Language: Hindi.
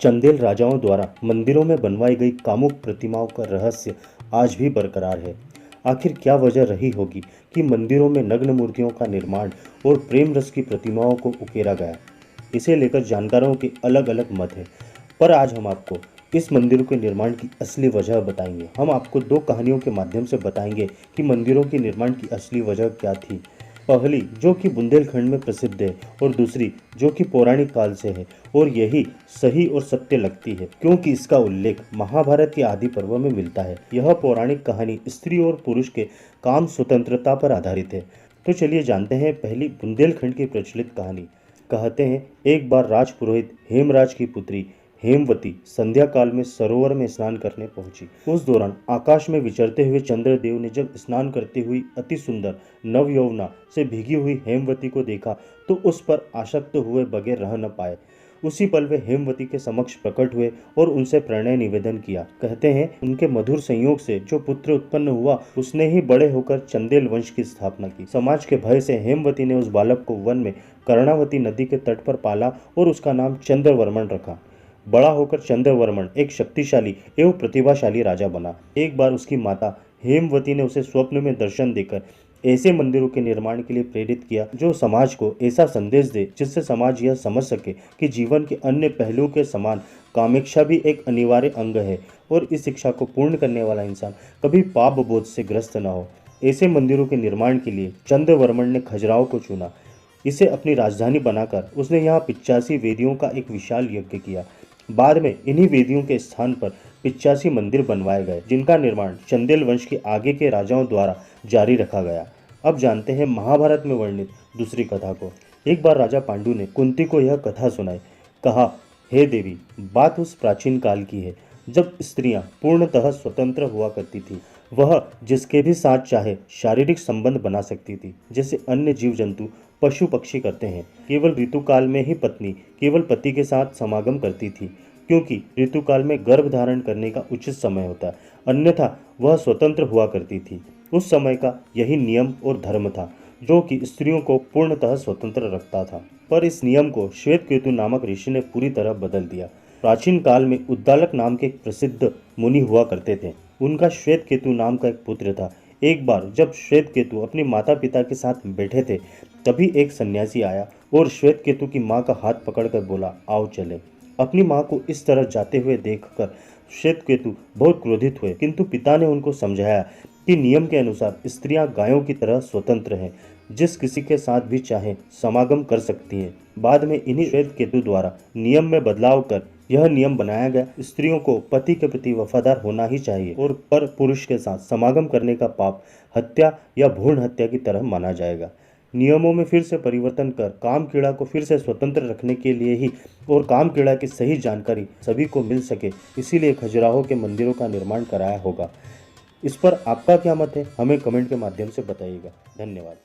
चंदेल राजाओं द्वारा मंदिरों में बनवाई गई कामुक प्रतिमाओं का रहस्य आज भी बरकरार है। आखिर क्या वजह रही होगी कि मंदिरों में नग्न मूर्तियों का निर्माण और प्रेम रस की प्रतिमाओं को उकेरा गया? इसे लेकर जानकारों के अलग अलग मत हैं, पर आज हम आपको इस मंदिरों के निर्माण की असली वजह बताएंगे। हम आपको दो कहानियों के माध्यम से बताएंगे कि मंदिरों के निर्माण की असली वजह क्या थी। पहली जो कि बुंदेलखंड में प्रसिद्ध है और दूसरी जो कि पौराणिक काल से है, और यही सही और सत्य लगती है क्योंकि इसका उल्लेख महाभारत के आदि पर्व में मिलता है। यह पौराणिक कहानी स्त्री और पुरुष के काम स्वतंत्रता पर आधारित है। तो चलिए जानते हैं पहली बुंदेलखंड की प्रचलित कहानी। कहते हैं एक बार राजपुरोहित हेमराज की पुत्री हेमवती संध्या काल में सरोवर में स्नान करने पहुंची। उस दौरान आकाश में विचरते हुए चंद्रदेव ने जब स्नान करती हुई अति सुंदर नवयौवना से भीगी हुई हेमवती को देखा तो उस पर आसक्त हुए बगैर रह न पाए। उसी पल वे हेमवती के समक्ष प्रकट हुए और उनसे प्रणय निवेदन किया। कहते हैं उनके मधुर संयोग से जो पुत्र उत्पन्न हुआ उसने ही बड़े होकर चंदेल वंश की स्थापना की। समाज के भय से हेमवती ने उस बालक को वन में कर्णावती नदी के तट पर पाला और उसका नाम चंद्रवर्मन रखा। बड़ा होकर चंद्रवर्मन एक शक्तिशाली एवं प्रतिभाशाली राजा बना। एक बार उसकी माता हेमवती ने उसे स्वप्न में दर्शन देकर ऐसे मंदिरों के निर्माण के लिए प्रेरित किया जो समाज को ऐसा संदेश दे जिससे समाज यह समझ सके कि जीवन के अन्य पहलुओं के समान कामेक्षा भी एक अनिवार्य अंग है और इस शिक्षा को पूर्ण करने वाला इंसान कभी पाप बोध से ग्रस्त न हो। ऐसे मंदिरों के निर्माण के लिए चंद्रवर्मन ने खजुराहो को चुना। इसे अपनी राजधानी बनाकर उसने यहाँ 85 वेदियों का एक विशाल यज्ञ किया। बाद में इन्हीं वेदियों के स्थान पर 85 मंदिर बनवाए गए जिनका निर्माण चंदेल वंश के आगे के राजाओं द्वारा जारी रखा गया। अब जानते हैं महाभारत में वर्णित दूसरी कथा को। एक बार राजा पांडु ने कुंती को यह कथा सुनाई। कहा, हे देवी, बात उस प्राचीन काल की है जब स्त्रियां पूर्णतः स्वतंत्र हुआ करती थी। वह जिसके भी साथ चाहे शारीरिक संबंध बना सकती थी, जैसे अन्य जीव जंतु पशु पक्षी करते हैं। केवल ऋतुकाल में ही पत्नी केवल पति के साथ समागम करती थी, क्योंकि ऋतुकाल में गर्भ धारण करने का उचित समय होता है, अन्यथा वह स्वतंत्र हुआ करती थी। उस समय का यही नियम और धर्म था जो कि स्त्रियों को पूर्णतः स्वतंत्र रखता था। पर इस नियम को श्वेतकेतु नामक ऋषि ने पूरी तरह बदल दिया। प्राचीन काल में उद्दालक नाम के एक प्रसिद्ध मुनि हुआ करते थे। उनका श्वेतकेतु नाम का एक पुत्र था। एक बार जब श्वेतकेतु अपने माता पिता के साथ बैठे थे तभी एक सन्यासी आया और श्वेतकेतु की मां का हाथ पकड़कर बोला, आओ चले। अपनी मां को इस तरह जाते हुए देखकर श्वेतकेतु बहुत क्रोधित हुए, किंतु पिता ने उनको समझाया कि नियम के अनुसार स्त्रियां गायों की तरह स्वतंत्र हैं, जिस किसी के साथ भी चाहे समागम कर सकती हैं। बाद में इन्हीं श्वेतकेतु द्वारा नियम में बदलाव कर यह नियम बनाया गया, स्त्रियों को पति के प्रति वफादार होना ही चाहिए और पर पुरुष के साथ समागम करने का पाप हत्या या भ्रूण हत्या की तरह माना जाएगा। नियमों में फिर से परिवर्तन कर काम कीड़ा को फिर से स्वतंत्र रखने के लिए ही और काम कीड़ा की सही जानकारी सभी को मिल सके, इसीलिए खजुराहो के मंदिरों का निर्माण कराया होगा। इस पर आपका क्या मत है, हमें कमेंट के माध्यम से बताइएगा। धन्यवाद।